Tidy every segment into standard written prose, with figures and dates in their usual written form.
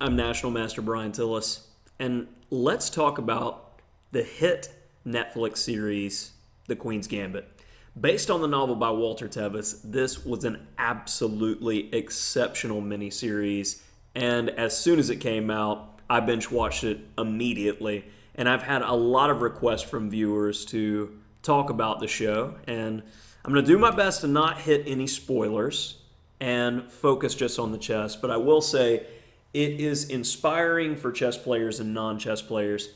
I'm National Master Bryan Tillis, and let's talk about the hit Netflix series, The Queen's Gambit. Based on the novel by Walter Tevis, this was an absolutely exceptional miniseries, and as soon as it came out, I binge watched it immediately, and I've had a lot of requests from viewers to talk about the show, and I'm going to do my best to not hit any spoilers and focus just on the chess, but I will say it is inspiring for chess players and non-chess players,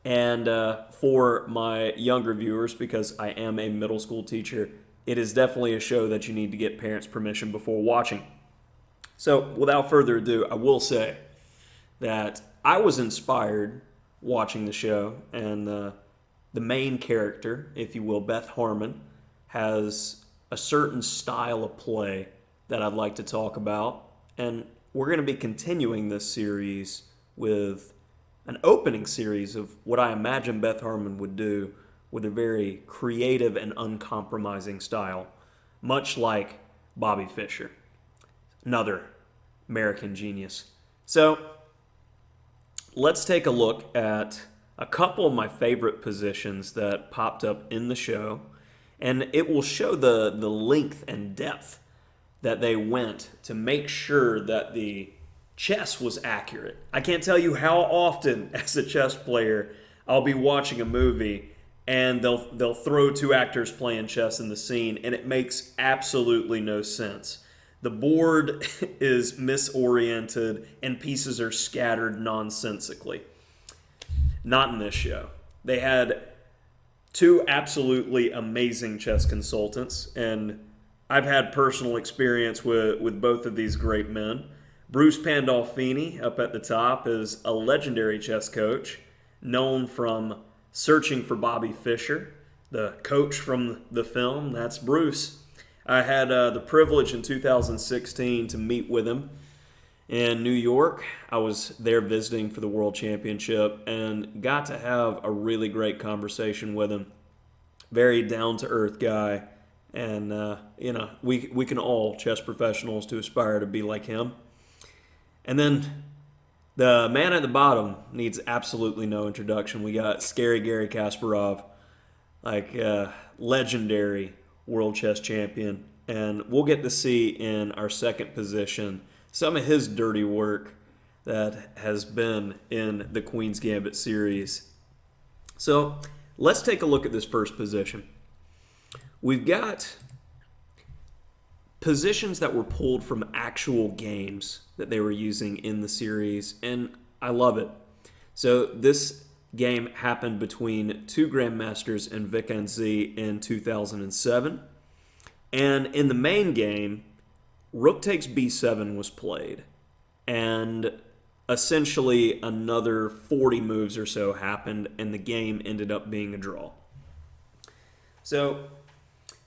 and for my younger viewers, because I am a middle school teacher, it is definitely a show that you need to get parents' permission before watching. So without further ado, I will say that I was inspired watching the show, and the main character, if you will, Beth Harmon, has a certain style of play that I'd like to talk about. And we're going to be continuing this series with an opening series of what I imagine Beth Harmon would do with a very creative and uncompromising style, much like Bobby Fischer, another American genius. So let's take a look at a couple of my favorite positions that popped up in the show, and it will show the length and depth that they went to make sure that the chess was accurate. I can't tell you how often, as a chess player, I'll be watching a movie and they'll throw two actors playing chess in the scene, and it makes absolutely no sense. The board is misoriented and pieces are scattered nonsensically. Not in this show. They had two absolutely amazing chess consultants, and I've had personal experience with both of these great men. Bruce Pandolfini, up at the top, is a legendary chess coach, known from Searching for Bobby Fischer, the coach from the film. That's Bruce. I had the privilege in 2016 to meet with him in New York. I was there visiting for the World Championship and got to have a really great conversation with him. Very down-to-earth guy. And, we can all, chess professionals, to aspire to be like him. And then the man at the bottom needs absolutely no introduction. We got scary Garry Kasparov, legendary world chess champion. And we'll get to see in our second position some of his dirty work that has been in the Queen's Gambit series. So let's take a look at this first position. We've got positions that were pulled from actual games that they were using in the series, and I love it. So this game happened between two grandmasters and Vic and Z in 2007. And in the main game, Rook takes b7 was played, and essentially another 40 moves or so happened, and the game ended up being a draw. So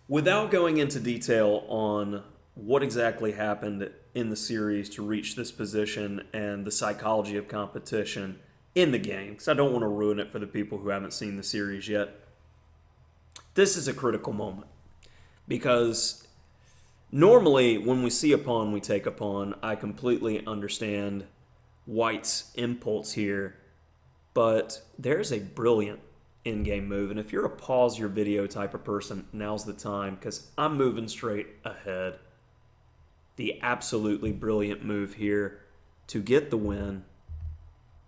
without going into detail on what exactly happened in the series to reach this position and the psychology of competition in the game, because I don't want to ruin it for the people who haven't seen the series yet, this is a critical moment. Because normally when we see a pawn, we take a pawn. I completely understand White's impulse here, but there's a brilliant in-game move, and if you're a pause your video type of person, now's the time, because I'm moving straight ahead. The absolutely brilliant move here to get the win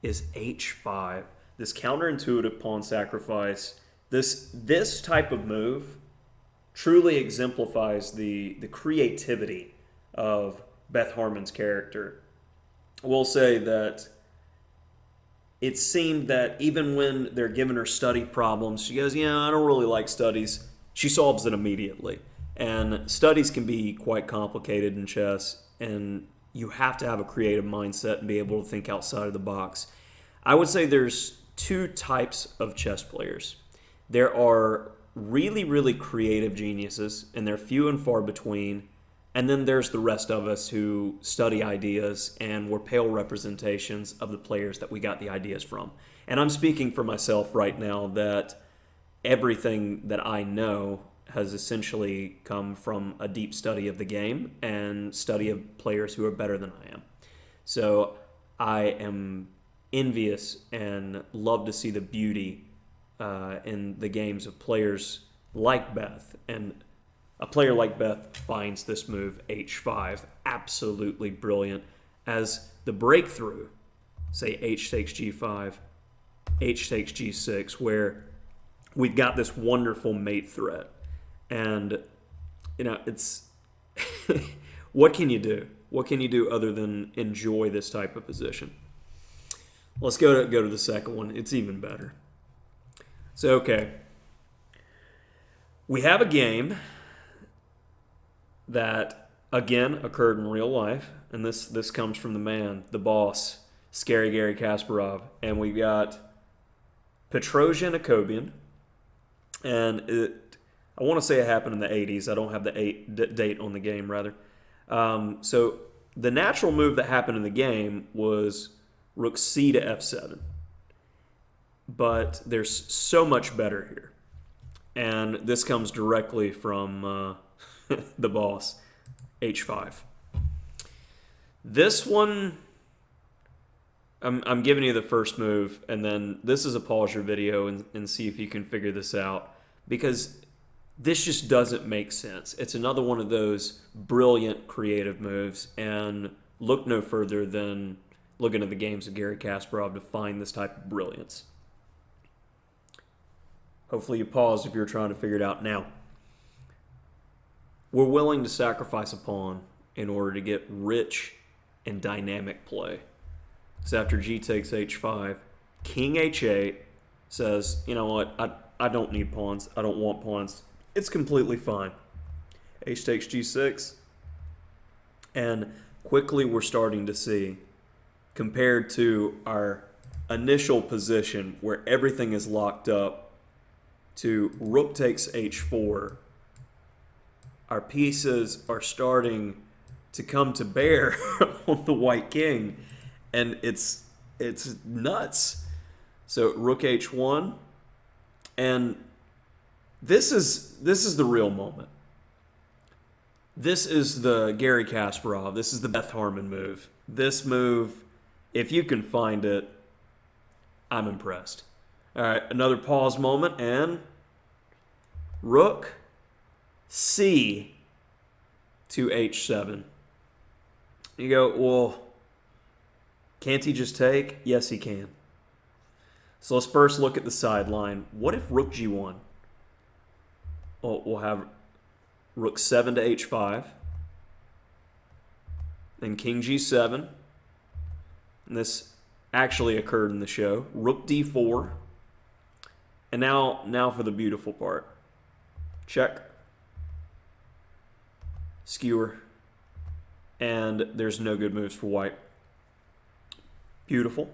is h5. This counterintuitive pawn sacrifice, this type of move truly exemplifies the creativity of Beth Harmon's character. I will say that it seemed that even when they're giving her study problems, she goes, I don't really like studies. She solves it immediately. And studies can be quite complicated in chess, and you have to have a creative mindset and be able to think outside of the box. I would say there's two types of chess players. There are really, really creative geniuses, and they're few and far between. And then there's the rest of us who study ideas and we're pale representations of the players that we got the ideas from. And I'm speaking for myself right now that everything that I know has essentially come from a deep study of the game and study of players who are better than I am. So I am envious and love to see the beauty in the games of players like Beth. And a player like Beth finds this move, h5, absolutely brilliant, as the breakthrough, say h takes g5, h takes g6, where we've got this wonderful mate threat. And, it's what can you do? What can you do other than enjoy this type of position? Let's go to the second one. It's even better. So, okay. We have a game that, again, occurred in real life. And this comes from the man, the boss, Garry Kasparov. And we got Petrosian Akobian. And I want to say it happened in the 80s. I don't have the date on the game, rather. So the natural move that happened in the game was rook c to f7. But there's so much better here. And this comes directly from the boss, h5. This one, I'm giving you the first move, and then this is a pause your video and see if you can figure this out, because this just doesn't make sense. It's another one of those brilliant creative moves, and look no further than looking at the games of Garry Kasparov to find this type of brilliance. Hopefully you paused if you're trying to figure it out now. We're willing to sacrifice a pawn in order to get rich and dynamic play. So after g takes h5, king h8 says, you know what, I don't need pawns. I don't want pawns. It's completely fine. H takes g6. And quickly we're starting to see, compared to our initial position where everything is locked up, to rook takes h4, our pieces are starting to come to bear on the white king, and it's nuts. So rook h1, and this is the real moment. This is the Garry Kasparov. This is the Beth Harmon move. This move, if you can find it, I'm impressed. All right, another pause moment, and rook c to h7. You go, well, can't he just take? Yes, he can. So let's first look at the sideline. What if rook g1? Well, we'll have rook 7 to h5, then king g7. And this actually occurred in the show. Rook d4. And now for the beautiful part. Check. Skewer. And there's no good moves for white. Beautiful.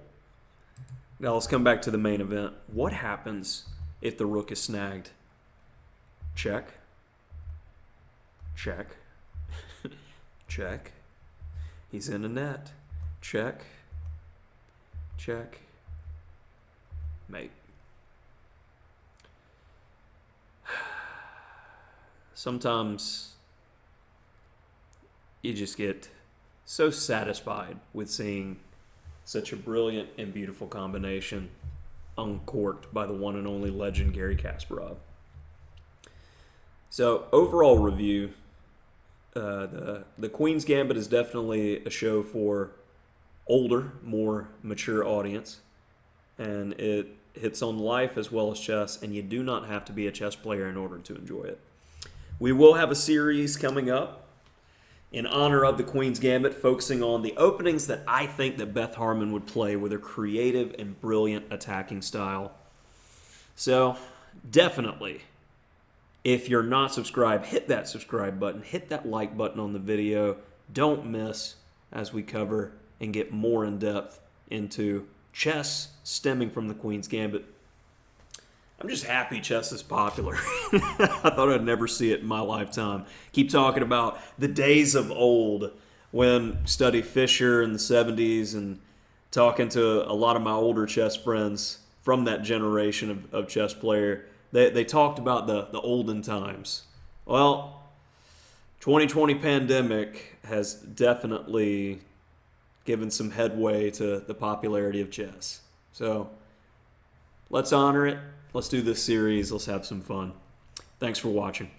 Now let's come back to the main event. What happens if the rook is snagged? Check. Check. Check. He's in a net. Check. Check. Mate. Sometimes you just get so satisfied with seeing such a brilliant and beautiful combination uncorked by the one and only legend Garry Kasparov. So overall review, the Queen's Gambit is definitely a show for older, more mature audience, and it hits on life as well as chess, and you do not have to be a chess player in order to enjoy it. We will have a series coming up in honor of the Queen's Gambit, focusing on the openings that I think that Beth Harmon would play with her creative and brilliant attacking style. So, definitely, if you're not subscribed, hit that subscribe button, hit that like button on the video. Don't miss as we cover and get more in depth into chess stemming from the Queen's Gambit. I'm just happy chess is popular. I thought I'd never see it in my lifetime. Keep talking about the days of old when study Fischer in the 70s and talking to a lot of my older chess friends from that generation of chess player. They talked about the olden times. Well, 2020 pandemic has definitely given some headway to the popularity of chess. So let's honor it. Let's do this series. Let's have some fun. Thanks for watching.